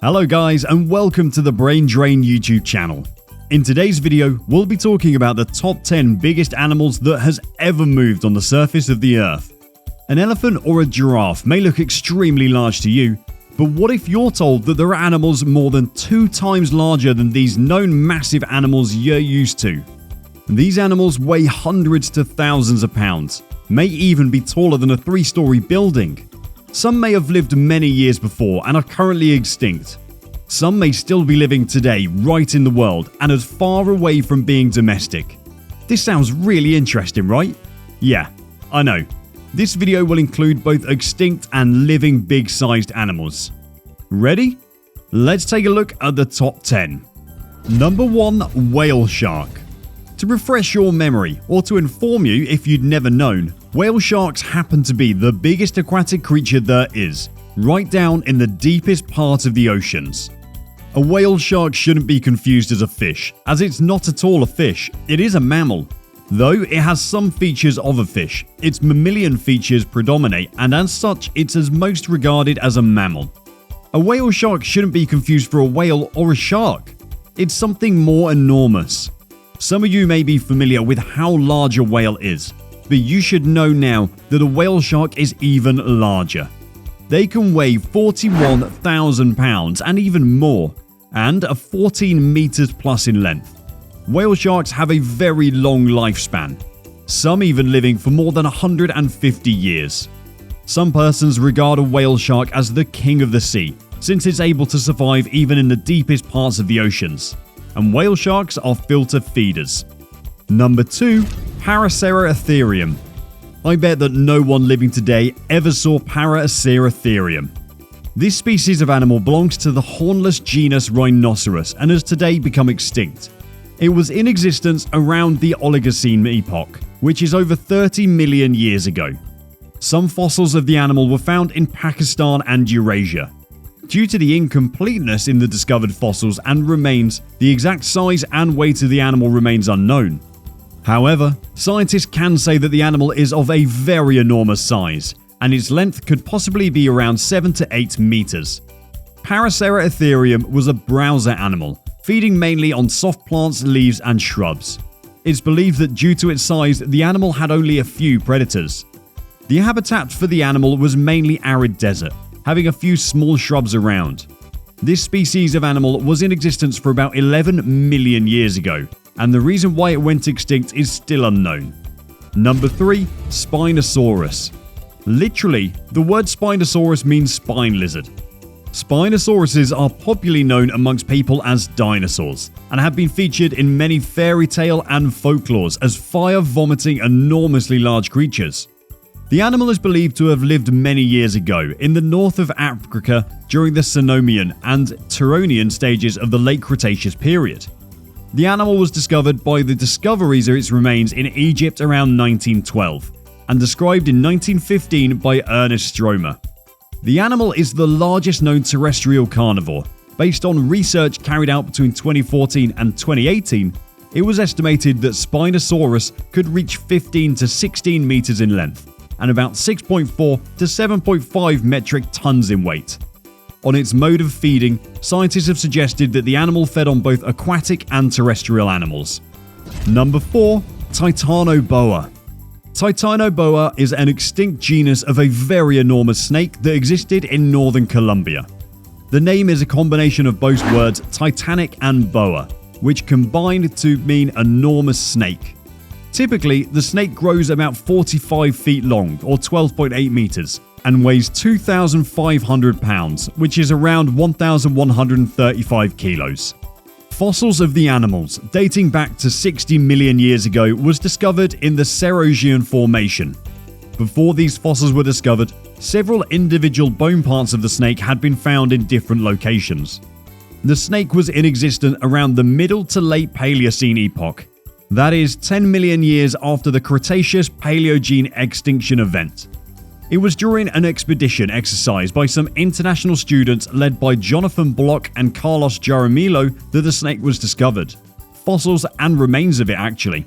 Hello guys and welcome to the Brain Drain YouTube channel. In today's video, we'll be talking about the top 10 biggest animals that has ever moved on the surface of the earth. An elephant or a giraffe may look extremely large to you, but what if you're told that there are animals more than 2 times larger than these known massive animals you're used to? These animals weigh hundreds to thousands of pounds, may even be taller than a 3-story building. Some may have lived many years before and are currently extinct. Some may still be living today right in the world and as far away from being domestic. This sounds really interesting, right? Yeah, I know. This video will include both extinct and living big-sized animals. Ready? Let's take a look at the top 10. Number 1. Whale shark. To refresh your memory, or to inform you if you'd never known, whale sharks happen to be the biggest aquatic creature there is, right down in the deepest part of the oceans. A whale shark shouldn't be confused as a fish, as it's not at all a fish, it is a mammal. Though it has some features of a fish, its mammalian features predominate, and as such it's as most regarded as a mammal. A whale shark shouldn't be confused for a whale or a shark. It's something more enormous. Some of you may be familiar with how large a whale is, but you should know now that a whale shark is even larger. They can weigh 41,000 pounds and even more, and are 14 meters plus in length. Whale sharks have a very long lifespan, some even living for more than 150 years. Some persons regard a whale shark as the king of the sea, since it's able to survive even in the deepest parts of the oceans. And whale sharks are filter feeders. Number 2. Paraceratherium. I bet that no one living today ever saw Paraceratherium. This species of animal belongs to the hornless genus Rhinoceros and has today become extinct. It was in existence around the Oligocene epoch, which is over 30 million years ago. Some fossils of the animal were found in Pakistan and Eurasia. Due to the incompleteness in the discovered fossils and remains, the exact size and weight of the animal remains unknown. However, scientists can say that the animal is of a very enormous size, and its length could possibly be around 7 to 8 meters. Paraceratherium was a browser animal, feeding mainly on soft plants, leaves, and shrubs. It's believed that due to its size, the animal had only a few predators. The habitat for the animal was mainly arid desert, having a few small shrubs around. This species of animal was in existence for about 11 million years ago, and the reason why it went extinct is still unknown. Number 3. Spinosaurus. Literally, the word Spinosaurus means spine lizard. Spinosauruses are popularly known amongst people as dinosaurs, and have been featured in many fairy tale and folklores as fire-vomiting enormously large creatures. The animal is believed to have lived many years ago in the north of Africa during the Cenomanian and Turonian stages of the late Cretaceous period. The animal was discovered by the discoveries of its remains in Egypt around 1912 and described in 1915 by Ernest Stromer. The animal is the largest known terrestrial carnivore. Based on research carried out between 2014 and 2018, it was estimated that Spinosaurus could reach 15 to 16 meters in length and about 6.4 to 7.5 metric tons in weight. On its mode of feeding, scientists have suggested that the animal fed on both aquatic and terrestrial animals. Number 4. Titanoboa. Titanoboa is an extinct genus of a very enormous snake that existed in northern Colombia. The name is a combination of both words titanic and boa, which combined to mean enormous snake. Typically, the snake grows about 45 feet long or 12.8 meters and weighs 2,500 pounds, which is around 1,135 kilos. Fossils of the animals, dating back to 60 million years ago, was discovered in the Cerrojean Formation. Before these fossils were discovered, several individual bone parts of the snake had been found in different locations. The snake was in existence around the Middle to Late Paleocene epoch. That is 10 million years after the Cretaceous-Paleogene extinction event. It was during an expedition exercise by some international students led by Jonathan Block and Carlos Jaramillo that the snake was discovered. Fossils and remains of it actually.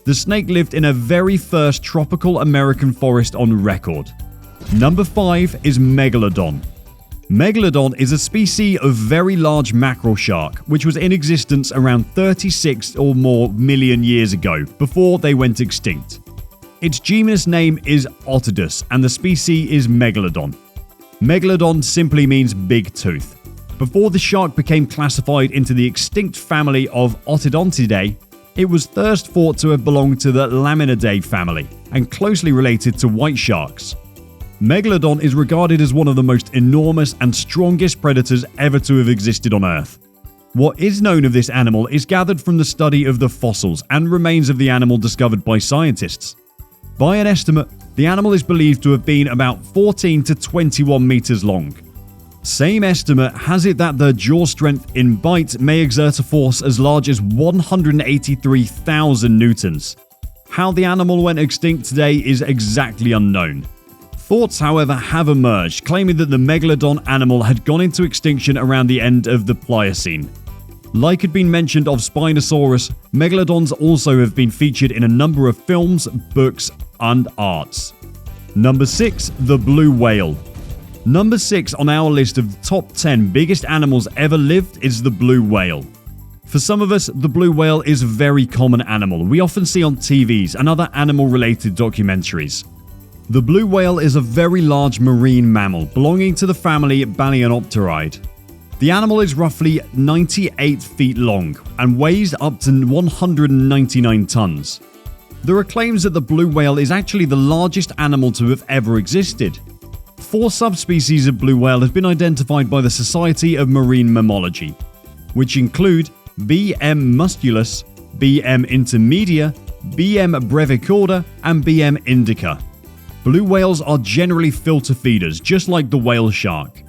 The snake lived in a very first tropical American forest on record. Number 5 is Megalodon. Megalodon is a species of very large mackerel shark which was in existence around 36 or more million years ago before they went extinct. Its genus name is Otodus and the species is Megalodon. Megalodon simply means big tooth. Before the shark became classified into the extinct family of Otodontidae, it was first thought to have belonged to the Laminidae family and closely related to white sharks. Megalodon is regarded as one of the most enormous and strongest predators ever to have existed on Earth. What is known of this animal is gathered from the study of the fossils and remains of the animal discovered by scientists. By an estimate, the animal is believed to have been about 14 to 21 meters long. Same estimate has it that the jaw strength in bite may exert a force as large as 183,000 newtons. How the animal went extinct today is exactly unknown. Thoughts, however, have emerged claiming that the Megalodon animal had gone into extinction around the end of the Pliocene. Like had been mentioned of Spinosaurus, Megalodons also have been featured in a number of films, books, and arts. Number 6. The Blue Whale. Number 6 on our list of the top 10 biggest animals ever lived is the blue whale. For some of us, the blue whale is a very common animal we often see on TVs and other animal-related documentaries. The blue whale is a very large marine mammal belonging to the family Balaenopteridae. The animal is roughly 98 feet long and weighs up to 199 tons. There are claims that the blue whale is actually the largest animal to have ever existed. 4 subspecies of blue whale have been identified by the Society of Marine Mammalogy, which include B. m. musculus, B. m. intermedia, B. m. brevicorda, and B. m. indica. Blue whales are generally filter feeders, just like the whale shark.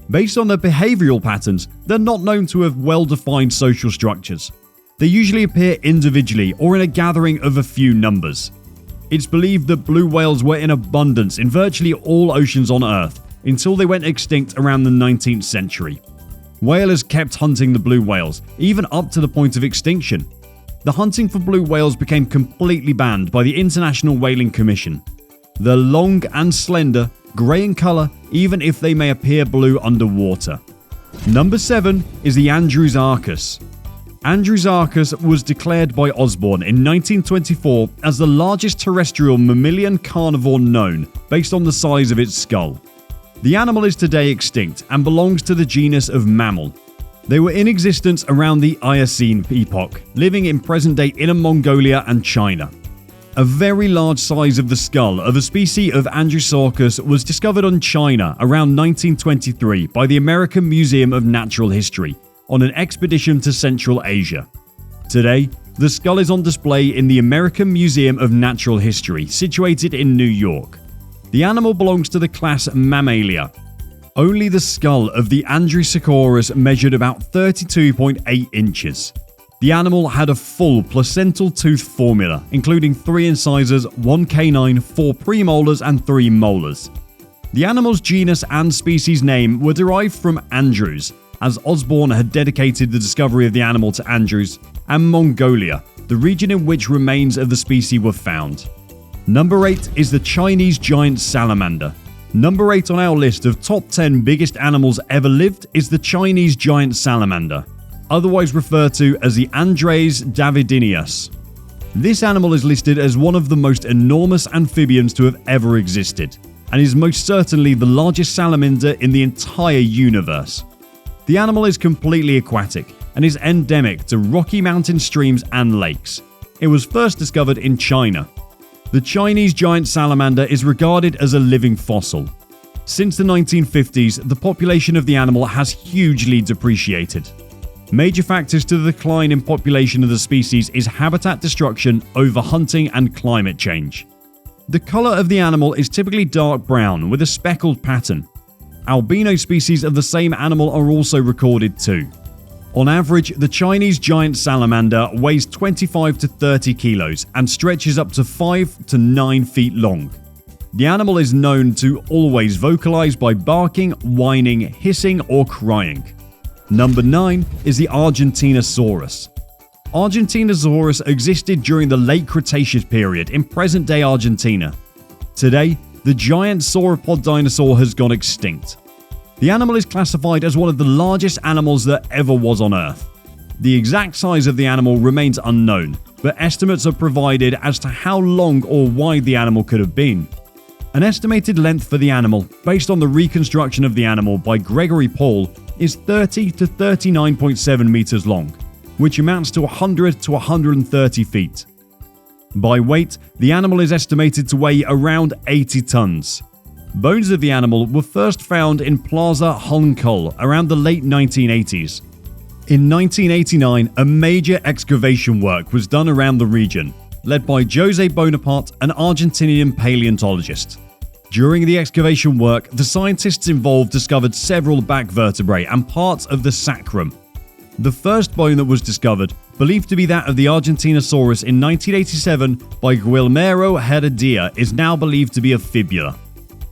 Based on their behavioral patterns, they're not known to have well-defined social structures. They usually appear individually or in a gathering of a few numbers. It's believed that blue whales were in abundance in virtually all oceans on Earth until they went extinct around the 19th century. Whalers kept hunting the blue whales, even up to the point of extinction. The hunting for blue whales became completely banned by the International Whaling Commission. They're long and slender, grey in colour, even if they may appear blue underwater. Number 7 is the Andrews-arcus. Andrews-arcus was declared by Osborn in 1924 as the largest terrestrial mammalian carnivore known, based on the size of its skull. The animal is today extinct and belongs to the genus of mammal. They were in existence around the Eocene epoch, living in present-day Inner Mongolia and China. A very large size of the skull of a species of Andrews-arcus was discovered in China around 1923 by the American Museum of Natural History on an expedition to Central Asia. Today, the skull is on display in the American Museum of Natural History, situated in New York. The animal belongs to the class Mammalia. Only the skull of the Andrews-arcus measured about 32.8 inches. The animal had a full placental tooth formula, including 3 incisors, 1 canine, 4 premolars, and 3 molars. The animal's genus and species name were derived from Andrews, as Osborn had dedicated the discovery of the animal to Andrews, and Mongolia, the region in which remains of the species were found. Number 8 is the Chinese giant salamander. Number 8 on our list of top 10 biggest animals ever lived is the Chinese giant salamander, otherwise referred to as the Andreas davidianus. This animal is listed as one of the most enormous amphibians to have ever existed, and is most certainly the largest salamander in the entire universe. The animal is completely aquatic and is endemic to Rocky Mountain streams and lakes. It was first discovered in China. The Chinese giant salamander is regarded as a living fossil. Since the 1950s, the population of the animal has hugely depreciated. Major factors to the decline in population of the species is habitat destruction, overhunting, and climate change. The color of the animal is typically dark brown with a speckled pattern. Albino species of the same animal are also recorded too. On average, the Chinese giant salamander weighs 25 to 30 kilos and stretches up to 5 to 9 feet long. The animal is known to always vocalize by barking, whining, hissing, or crying. Number 9 is the Argentinosaurus. Argentinosaurus existed during the late Cretaceous period in present-day Argentina. Today, the giant sauropod dinosaur has gone extinct. The animal is classified as one of the largest animals that ever was on Earth. The exact size of the animal remains unknown, but estimates are provided as to how long or wide the animal could have been. An estimated length for the animal, based on the reconstruction of the animal by Gregory Paul, is 30 to 39.7 meters long, which amounts to 100 to 130 feet. By weight, the animal is estimated to weigh around 80 tons. Bones of the animal were first found in Plaza Holmenkollen around the late 1980s. In 1989, a major excavation work was done around the region, led by José Bonaparte, an Argentinian paleontologist. During the excavation work, the scientists involved discovered several back vertebrae and parts of the sacrum. The first bone that was discovered, believed to be that of the Argentinosaurus in 1987 by Guillermo Heredia, is now believed to be a fibula.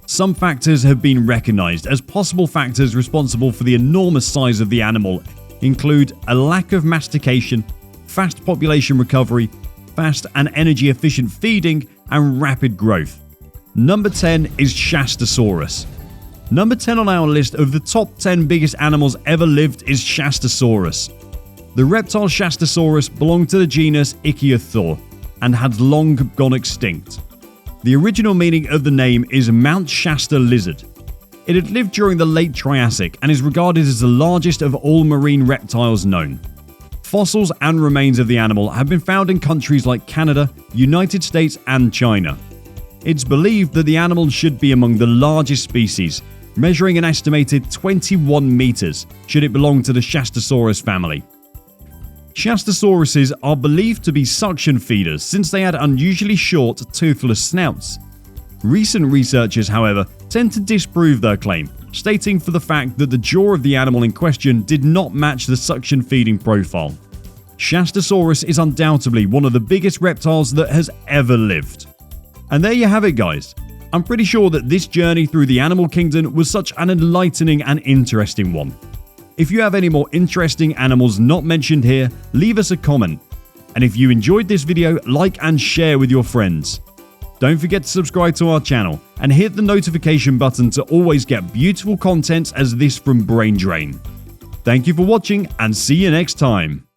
Some factors have been recognized as possible factors responsible for the enormous size of the animal include a lack of mastication, fast population recovery, fast and energy efficient feeding, and rapid growth. Number 10 is Shastasaurus. Number 10 on our list of the top 10 biggest animals ever lived is Shastasaurus. The reptile Shastasaurus belonged to the genus Ichthyosaur and had long gone extinct. The original meaning of the name is Mount Shasta lizard. It had lived during the late Triassic and is regarded as the largest of all marine reptiles known. Fossils and remains of the animal have been found in countries like Canada, United States, and China. It's believed that the animal should be among the largest species, measuring an estimated 21 meters, should it belong to the Shastasaurus family. Shastasauruses are believed to be suction feeders since they had unusually short, toothless snouts. Recent researchers, however, tend to disprove their claim, stating for the fact that the jaw of the animal in question did not match the suction feeding profile. Shastasaurus is undoubtedly one of the biggest reptiles that has ever lived. And there you have it, guys. I'm pretty sure that this journey through the animal kingdom was such an enlightening and interesting one. If you have any more interesting animals not mentioned here, leave us a comment. And if you enjoyed this video, like and share with your friends. Don't forget to subscribe to our channel and hit the notification button to always get beautiful content as this from Brain Drain. Thank you for watching and see you next time.